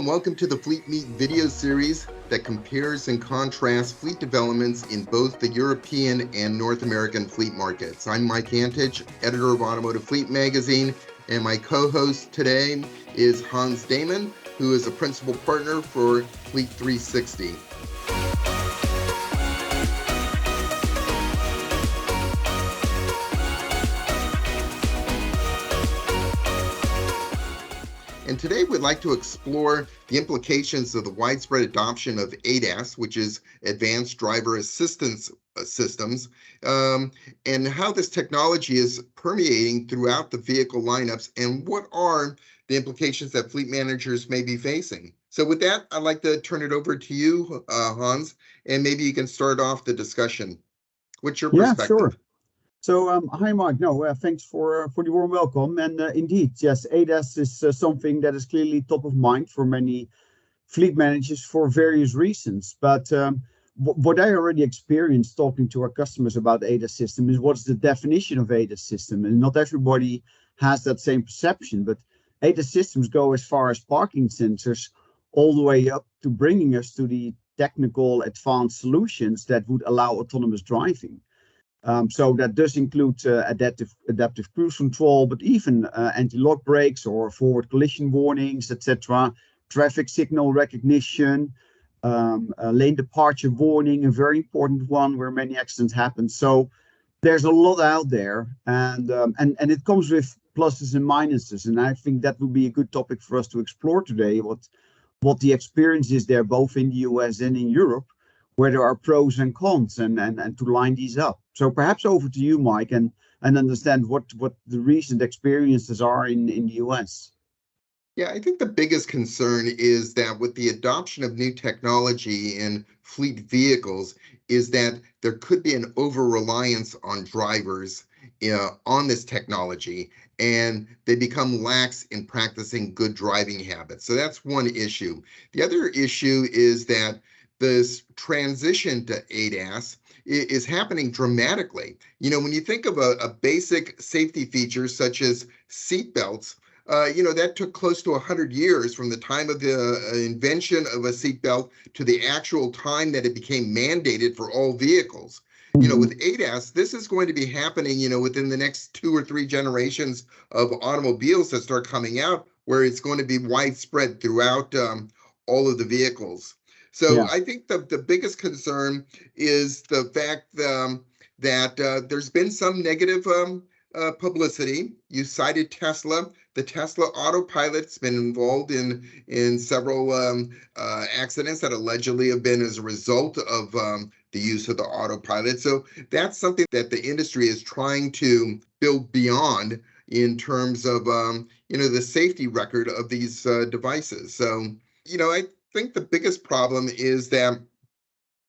and welcome to the Fleet Meet video series that compares and contrasts fleet developments in both the European and North American fleet markets. I'm Mike Antich, editor of Automotive Fleet Magazine, and my co-host today is Hans Damen, who is a principal partner for Fleet 360. And today we'd like to explore the implications of the widespread adoption of ADAS, which is Advanced Driver Assistance Systems, and how this technology is permeating throughout the vehicle lineups and what are the implications that fleet managers may be facing. So with that, I'd like to turn it over to you, Hans, and maybe you can start off the discussion. What's your perspective? Yeah, sure. So, hi, Mark. Thanks for the warm welcome. And indeed, yes, ADAS is something that is clearly top of mind for many fleet managers for various reasons. But what I already experienced talking to our customers about ADAS system is what's the definition of ADAS system. And not everybody has that same perception, but ADAS systems go as far as parking sensors all the way up to bringing us to the technical advanced solutions that would allow autonomous driving. So that does include adaptive cruise control, but even anti-lock brakes or forward collision warnings, etc. Traffic signal recognition, lane departure warning, a very important one where many accidents happen. So there's a lot out there, and it comes with pluses and minuses. And I think that would be a good topic for us to explore today. What the experience is there, both in the US and in Europe, where there are pros and cons, and to line these up. So perhaps over to you, Mike, and understand what the recent experiences are in the US. Yeah, I think the biggest concern is that with the adoption of new technology in fleet vehicles is that there could be an over-reliance on drivers on this technology, and they become lax in practicing good driving habits. So that's one issue. The other issue is that this transition to ADAS is happening dramatically. When you think of a basic safety feature such as seatbelts, that took close to 100 years from the time of the invention of a seatbelt to the actual time that it became mandated for all vehicles. With ADAS, this is going to be happening, within the next 2 or 3 generations of automobiles that start coming out, where it's going to be widespread throughout all of the vehicles. So yeah. I think the biggest concern is the fact that there's been some negative publicity. You cited Tesla. The Tesla autopilot's been involved in several accidents that allegedly have been as a result of the use of the autopilot. So that's something that the industry is trying to build beyond in terms of the safety record of these devices. So I think the biggest problem is that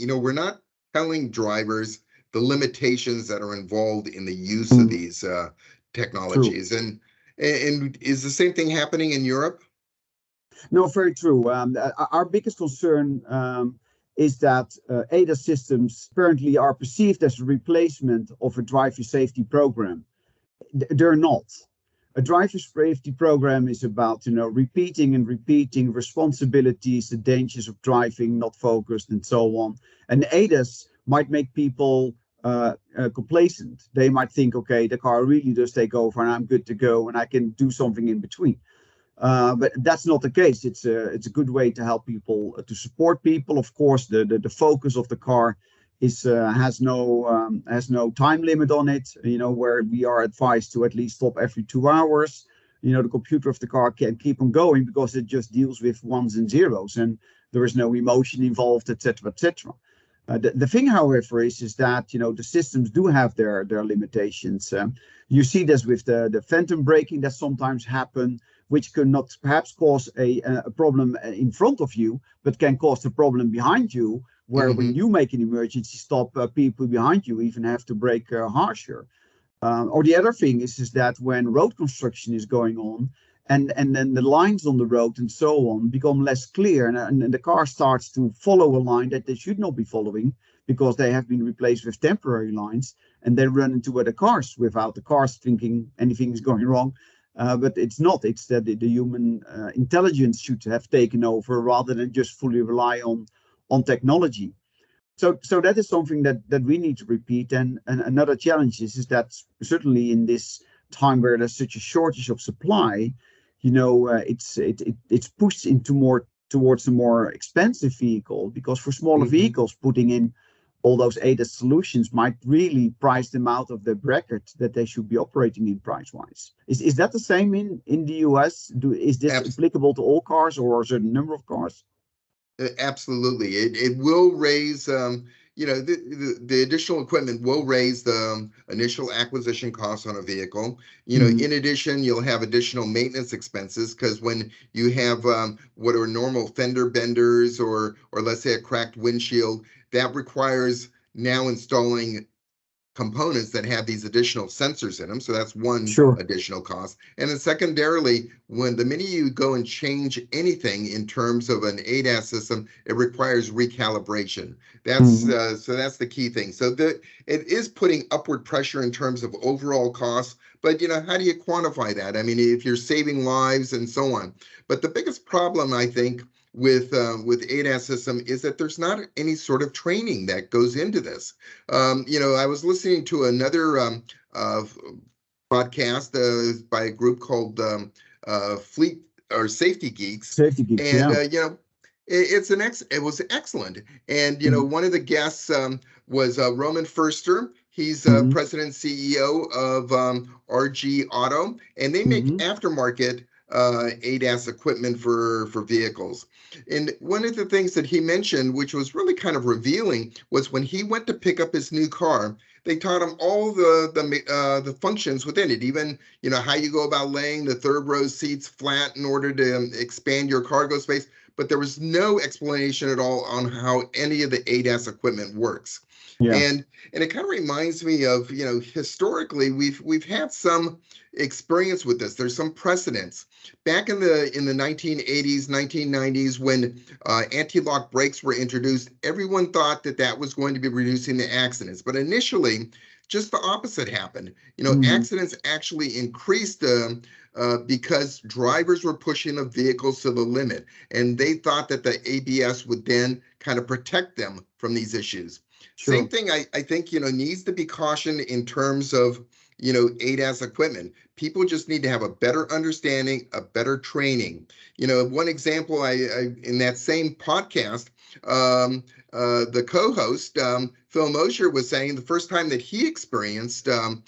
we're not telling drivers the limitations that are involved in the use of these technologies. True. And is the same thing happening in Europe? No, very true. Our biggest concern is that ADAS systems apparently are perceived as a replacement of a driver safety program. They're not. A driver safety program is about, repeating and repeating responsibilities, the dangers of driving not focused, and so on. And ADAS might make people complacent. They might think, okay, the car really does take over, and I'm good to go, and I can do something in between. But that's not the case. It's a good way to help people, to support people. Of course, the focus of the car has no time limit on it, where we are advised to at least stop every 2 hours. The computer of the car can keep on going because it just deals with ones and zeros, and there is no emotion involved, etc., etc. The thing, however, is that the systems do have their limitations. You see this with the phantom braking that sometimes happen, which can not perhaps cause a problem in front of you, but can cause a problem behind you, where when you make an emergency stop, people behind you even have to brake harsher. Or the other thing is that when road construction is going on, and then the lines on the road and so on become less clear, and the car starts to follow a line that they should not be following because they have been replaced with temporary lines, and they run into other cars without the cars thinking anything is going wrong. But it's not. It's that the human intelligence should have taken over rather than just fully rely on technology. So that is something that we need to repeat. And another challenge is that certainly in this time where there's such a shortage of supply, it's pushed into more towards a more expensive vehicle, because for smaller vehicles, putting in all those ADAS solutions might really price them out of the bracket that they should be operating in price-wise. Is that the same in the US? Is this applicable to all cars or a certain number of cars? Absolutely. It will raise, the additional equipment will raise the initial acquisition costs on a vehicle. In addition, you'll have additional maintenance expenses, because when you have what are normal fender benders or let's say a cracked windshield, that requires now installing components that have these additional sensors in them. So that's one additional cost. And then secondarily, when the minute you go and change anything in terms of an ADAS system, it requires recalibration. That's so that's the key thing. So it is putting upward pressure in terms of overall costs. But how do you quantify that? I mean, if you're saving lives and so on. But the biggest problem, I think, with ADAS system is that there's not any sort of training that goes into this. I was listening to another podcast by a group called Fleet or Safety Geeks. Safety Geeks, and it was excellent. And one of the guests was Roman Furster. He's president and CEO of RG Auto, and they make aftermarket ADAS equipment for vehicles. And one of the things that he mentioned, which was really kind of revealing, was when he went to pick up his new car, they taught him all the functions within it, even how you go about laying the third row seats flat in order to expand your cargo space. But there was no explanation at all on how any of the ADAS equipment works. Yeah. And it kind of reminds me of, historically we've had some experience with this. There's some precedents. Back in the 1980s, 1990s, when anti-lock brakes were introduced, everyone thought that was going to be reducing the accidents. But initially, just the opposite happened. Accidents actually increased because drivers were pushing the vehicles to the limit, and they thought that the ABS would then kind of protect them from these issues. Sure. Same thing, I think, needs to be cautioned in terms of, ADAS equipment. People just need to have a better understanding, a better training. One example, I in that same podcast, the co-host, Phil Mosher, was saying the first time that he experienced, a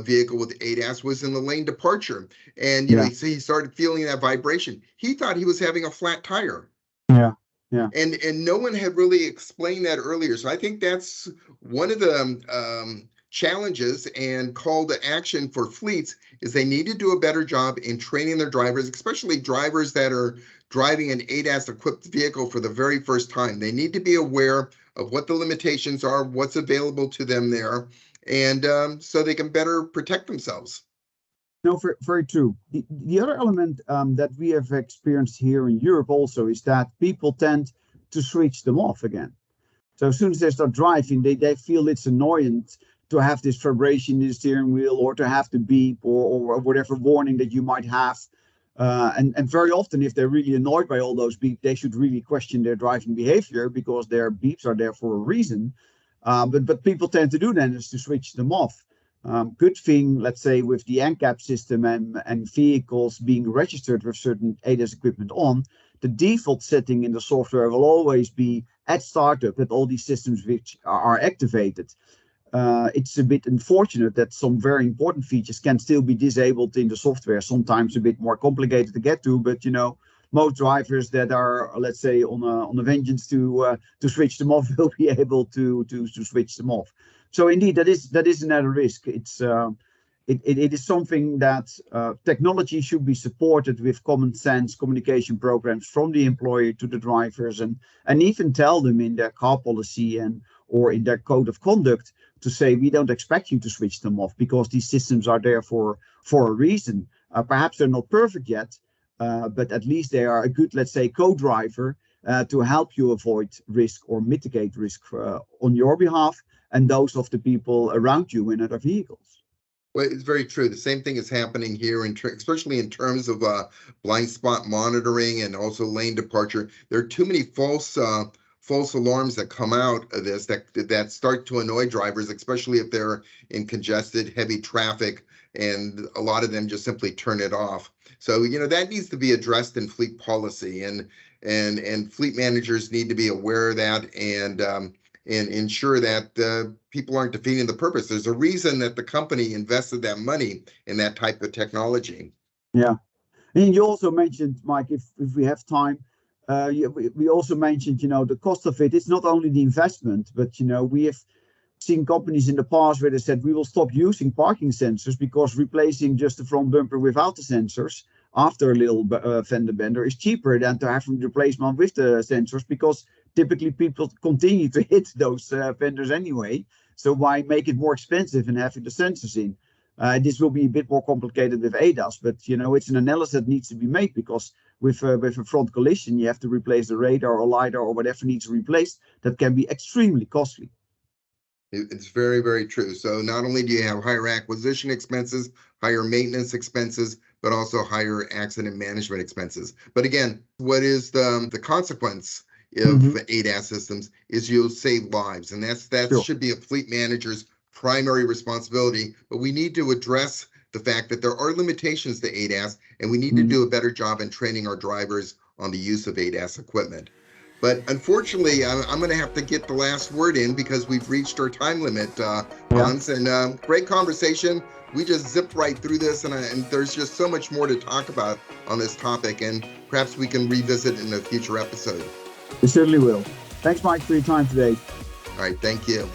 vehicle with ADAS was in the lane departure. And, so he started feeling that vibration. He thought he was having a flat tire. Yeah. And no one had really explained that earlier. So I think that's one of the challenges and call to action for fleets is they need to do a better job in training their drivers, especially drivers that are driving an ADAS equipped vehicle for the very first time. They need to be aware of what the limitations are, what's available to them there, and so they can better protect themselves. No, very true. The other element that we have experienced here in Europe also is that people tend to switch them off again. So as soon as they start driving, they feel it's annoying to have this vibration in the steering wheel, or to have to beep, or whatever warning that you might have. And very often, if they're really annoyed by all those beeps, they should really question their driving behavior, because their beeps are there for a reason. But people tend to do then is to switch them off. Good thing, let's say, with the NCAP system and vehicles being registered with certain ADAS equipment on, the default setting in the software will always be at startup that all these systems which are activated. It's a bit unfortunate that some very important features can still be disabled in the software, sometimes a bit more complicated to get to, but most drivers that are, let's say, on a vengeance to switch them off will be able to switch them off. So indeed, that is another risk. It is something that technology should be supported with common sense communication programs from the employer to the drivers, and even tell them in their car policy or in their code of conduct to say, we don't expect you to switch them off because these systems are there for a reason. Perhaps they're not perfect yet, but at least they are a good, let's say, co-driver to help you avoid risk or mitigate risk on your behalf and those of the people around you in other vehicles. Well, it's very true. The same thing is happening here, especially in terms of blind spot monitoring and also lane departure. There are too many false alarms that come out of this that start to annoy drivers, especially if they're in congested, heavy traffic, and a lot of them just simply turn it off. So, that needs to be addressed in fleet policy, and fleet managers need to be aware of that, and ensure that people aren't defeating the purpose. There's a reason that the company invested that money in that type of technology. Yeah. And you also mentioned, Mike, if we have time, we also mentioned, the cost of it. It's not only the investment, but, we have seen companies in the past where they said we will stop using parking sensors because replacing just the front bumper without the sensors after a little fender bender is cheaper than to have them replace one with the sensors, because typically people continue to hit those fenders anyway. So why make it more expensive and having the sensors in? This will be a bit more complicated with ADAS, but it's an analysis that needs to be made, because with a front collision, you have to replace the radar or LiDAR or whatever needs replaced. That can be extremely costly. It's very, very true. So not only do you have higher acquisition expenses, higher maintenance expenses, but also higher accident management expenses. But again, what is the consequence of ADAS systems is you'll save lives, and that Sure. should be a fleet manager's primary responsibility. But we need to address the fact that there are limitations to ADAS, and we need to do a better job in training our drivers on the use of ADAS equipment. But unfortunately, I'm going to have to get the last word in because we've reached our time limit, Hans. And great conversation. We just zipped right through this, and there's just so much more to talk about on this topic, and perhaps we can revisit in a future episode. We certainly will. Thanks, Mike, for your time today. All right, thank you.